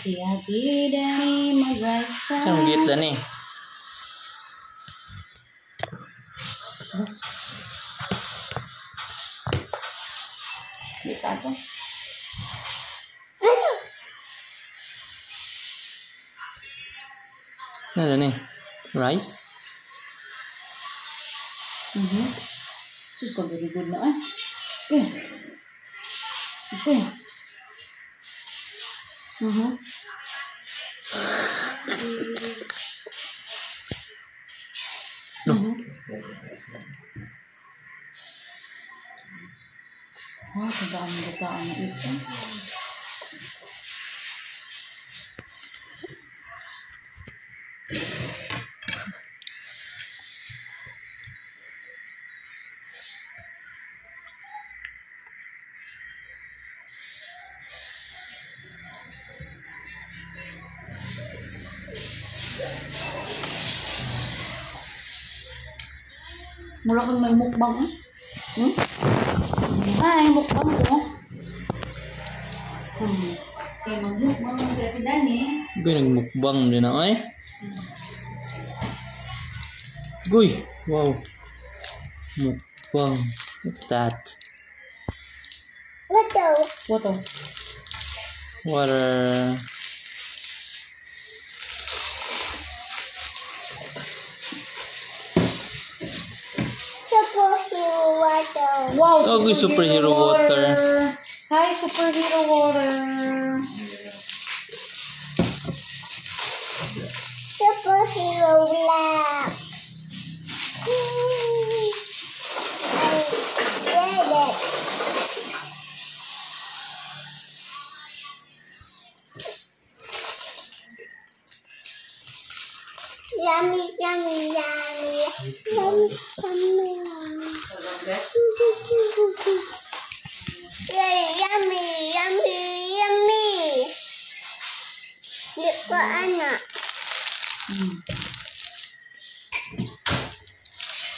Si Ate Dani mag-rice time. Saan git Dani? Dito ako. Ano Dani? Rice? Sus ko, very good na ay. Okay. Okay. Wah, kagaan na ito. Mula kang may mukbang, Ay, mukbang ko. Okay, mag-mukbang mo si Ate Dani. Guy, nagmukbang din ako eh. Guy, wow. Mukbang. What's that? What? Water. Wow, Oh, superhero water. Hi, superhero water. Superhero lab. I did it. Yummy, yummy, yummy. Yummy, yummy. Yummy, yummy, yummy. Di ko anak.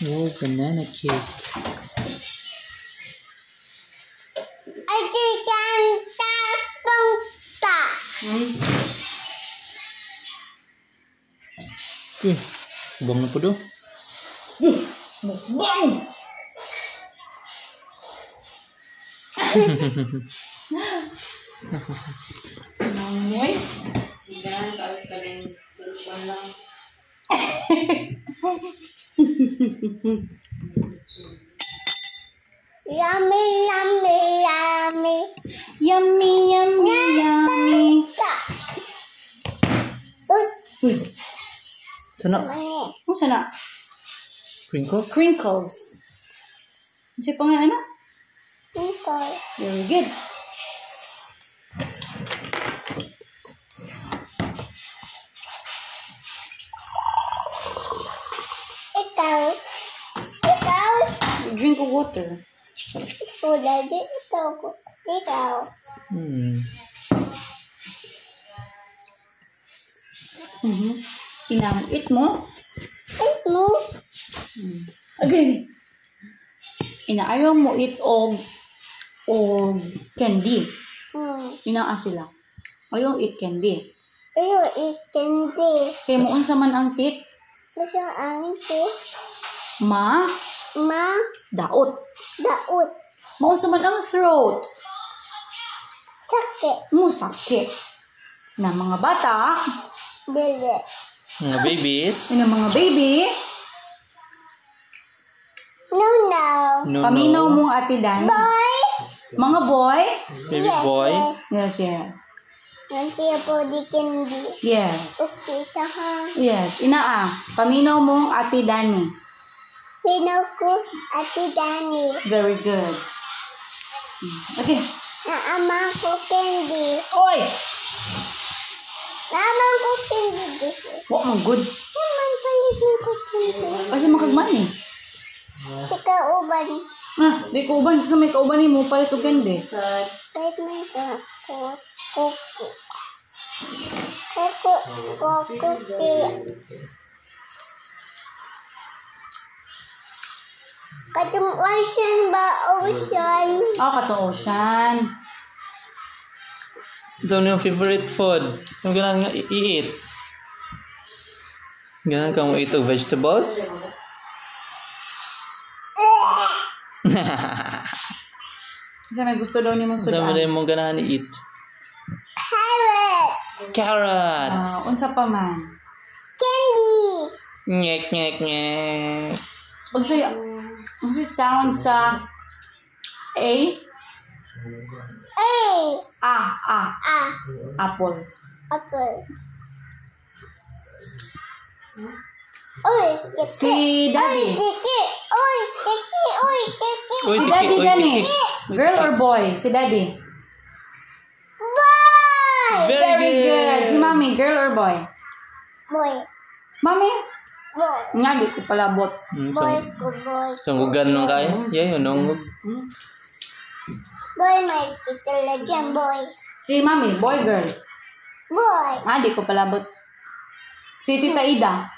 Oh, banana cake. I can't stop. Guy, bang na po do. Mukbang! Nangoy? Ganyan, kaling cellphone lang. Yummy, yummy, yummy. Yummy, yummy, yummy. Uy, Sana? ano sana? Crinkles? Crinkles. Ano siya pangalan na? Ikaw. Very good. Drink of water. Udah di ikaw. Eat mo? Ito. Again. Inaayaw mo eat og candy. Inaa sila. Ayaw eat candy. Ayo ikindi. Kaya mo unsa man ang tit? Gusto ang ito. Ma? Daot. Daot. Maunsa man ang throat? Sakit. Musakit. Na mga bata, Dili. Mga babies. na mga baby, No. No, paminaw no. mong Ate Dani. Boy. Mga boy, Baby boy. yes. Nanti po di candy. Yes. Okay, ha. Yes. Inaa, paminaw mong Ate Dani. Pinaw ko Ate Dani. Very good. Okay. Naamang ko candy. Oy! Naamang ko candy. Wa mo good. Naman paligid ko candy. Kasi makagman eh. Tika uban. Di kauban. Kasi may kauban ni mo palit og candy. Kahit may Koko. Katong ocean ba? Ocean. Katong ocean. Ito yung favorite food. Yung ganun nga i-eat. Ganun kang eat of vegetables? Kasi may gusto daw ni mong Sa sudan. mga mong ganahan i-eat. Carrot. Carrots! Unsa pa man. Candy. Nyek, nyek, nyek. Unsa sound sa A? A. Apple. Apple. Uy, kiki. Si Daddy. Kiki. Uy, kiki. Uy, kiki. Uy, Si kiki, Daddy uy, gani. kiki. Girl or boy? Si Daddy. Boy. Very good. Si Mommy, girl or boy? Boy. Mommy? Boy. Nga, di ko palabot. Boy ko, boy. Sanggugan nung kaya? Yeah, yun. Nung Boy, may titulo dyan, boy. Si Mommy, boy, girl? Boy. Nga, di ko palabot. Si Tita Ida?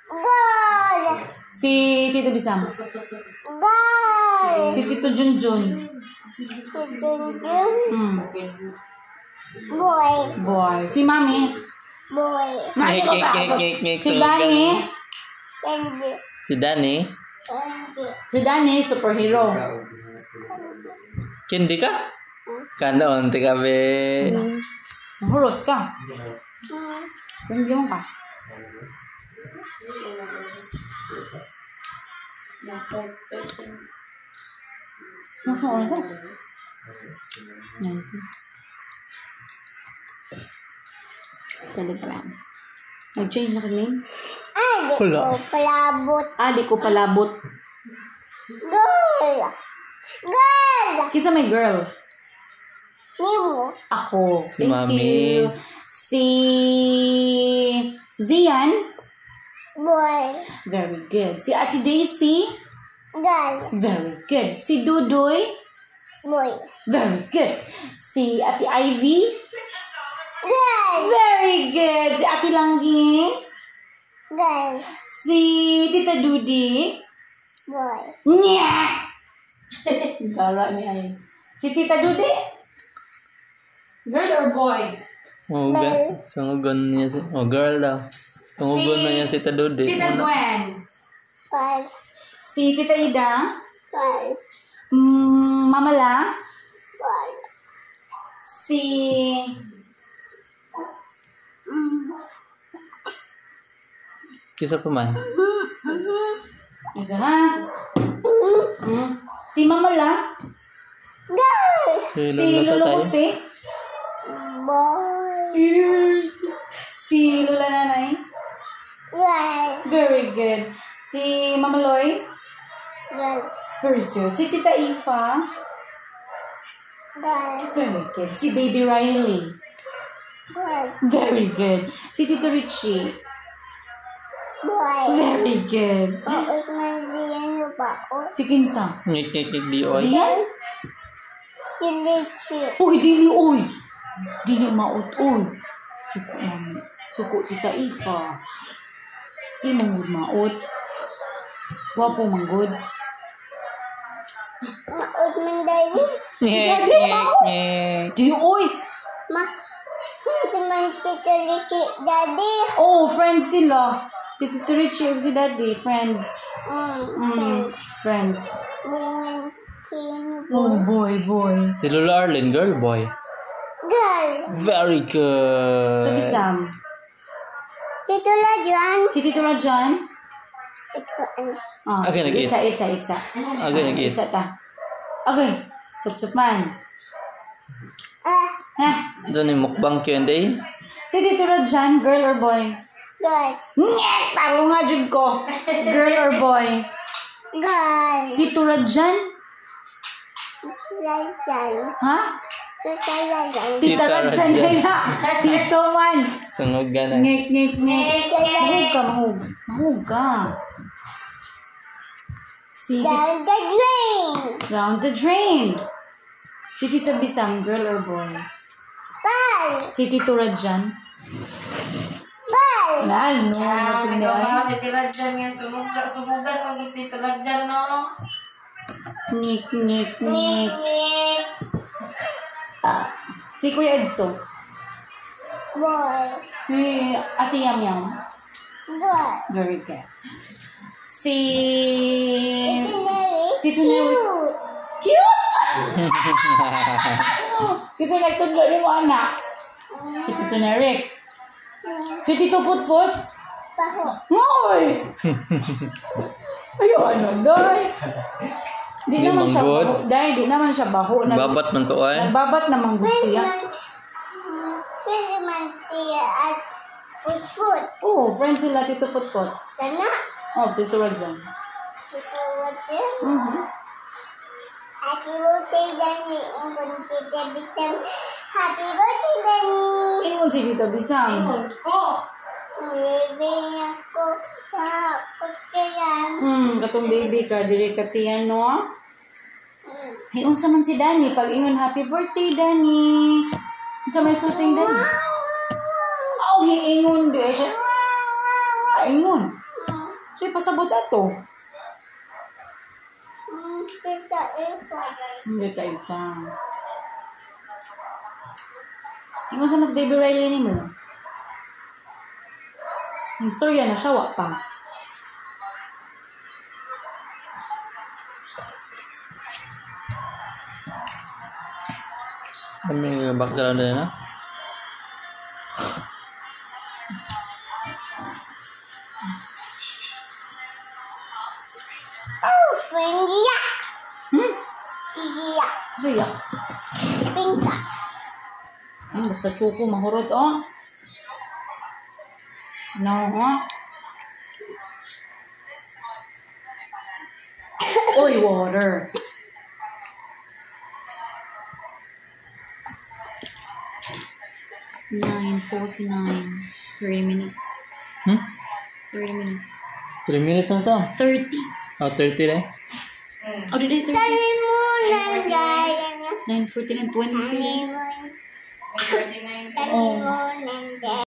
Girl. Si Tito Bisam? Girl. Si Tito Junjun? Si Junjun. Boy. Boy. Si Mommy? Boy. Nga, di ko Nyek, nyek, palabot. nyek, nyek, Si sanggugan. Danny? Candy. Si Danny. Candy. Si Danny, superhero. Kindi ka? Kanon, tika be. Mahurot ka. Hindi mo ka. Nasa oras ka? 19. Telegram. Nag-change na kami? Ay, di Wala. ko palabot. Di ko palabot. Girl. Girl. Kisa may girl. Nemo. Ako. Si Thank Mami. you. Si Zian. Boy. Very good. Si Ate Daisy. Girl. Very good. Si Dudoy. Boy. Very good. Si Ate Ivy. Girl. Very good. Si Ate Langging. Girl. Si Tita Dudi. Boy. Nya! Gara ni ay. Si Tita Dudi. Girl or boy? Sanggugan. Sanggugan niya si... Oh, girl daw. Sanggugan na niya si Tadode. Tita Gwen. Five. Si Tita Ida. Five. Mama La. Five. Si... Kisa pa man. Isa ha? Si Mama La. Girl. Si Lolo Jose. Boy. Si Lola Nanay. Girl. Very good. Si Mama Loy. Girl. Very good. Si Tita Ifa. Girl. Very good. Si Baby Riley. Girl. Very good. Si Tito Richie. Boy. Very good. Bakit nandiyan yung bako? Si Kinsa. Nyek, nyek, nyek, di oy. Zian? Chilichi. Uy, dili, uy. Dili maot, uy. Suko Tita Ifa. Di manggod maot. Wapo manggod. Maot man dahil. Nyek, nyek, nyek. Di, uy. Si Tito Lichi, Daddy. Oh, friends sila. Si Tito Richie o si Daddy, friends. Friends. Women. Sino Oh, boy. Si Lola Arlen, girl, boy. Girl. Very good. Sabi Sam. Tito Lajan. Si Tito Rajan. Ito ano. Oh, Okay, nag-eat. Itza. Okay, nag-eat. Itza ta. Okay. Sup man. Ha? Doon yung mukbang Q&A. Si Tito Rajan, girl or boy? Girl. Nyek! Taro nga dyan ko. Girl or boy? Girl. Tito Rajan? Lajan. Ha? Tito Lajan. Tita Tita Rajan Rajan. na. Tito man. Sungugan na. Ngek. Mahug ka. Si Down the drain. Down the drain. Si Tita Bisam, girl or boy? Girl. Si Tito Rajan? Girl. Lalo, Ikaw natinday. ba si Tiladjan nga sumugan mag Tiladjan no? Ngek. Nick. Si Kuya Edso. Boy. Si Ate Yam Yam. Girl. Very good. Si... It's very Tito Neri. cute. Cute! Kasi nagtudlo ni mo, anak. Si Tito Nerik. Si Tito Putput. Baho. Hoy! Ayaw, ano, Day? Di Sige, naman siya manggod. baho. Day, di naman siya baho. Babat man to ay. Nagbabat naman good siya. Pwede man siya at put-put. Oo, friend sila Tito Putput. Sana. Oh, Tito Ragdan. Ito water. Mhm. Happy birthday, Danny. Ang tita Bisam. Happy birthday, Danny. Ingon si Tito Bisang. Ingon ko. Baby ako sa pagkayan. Katong baby ka, dire ka tiyan, no? Hey, unsa man si Danny? Pag ingon, happy birthday, Danny. Unsa may shooting, Danny? Oh, hiingon di ay siya. Ingon. Siya pasabot ato. Tita Eva. Hindi tayo siya. Ingon sa mas baby Riley ni mo. Yung storya na siya, wa pa. Kami background na na. Friend Yak. Hmm? Yak. Kaya. Pinka. Basta chuko, mahurot, oh. No, oh. Oy, water. $9:49. 30 minutes. 30 minutes. 3 minutes lang sa. 30. Oh, 30 na. Oh, did I 30? Sabi mo na dyan. 9:49, 20. Sabi mo May birthday na yun. na dyan.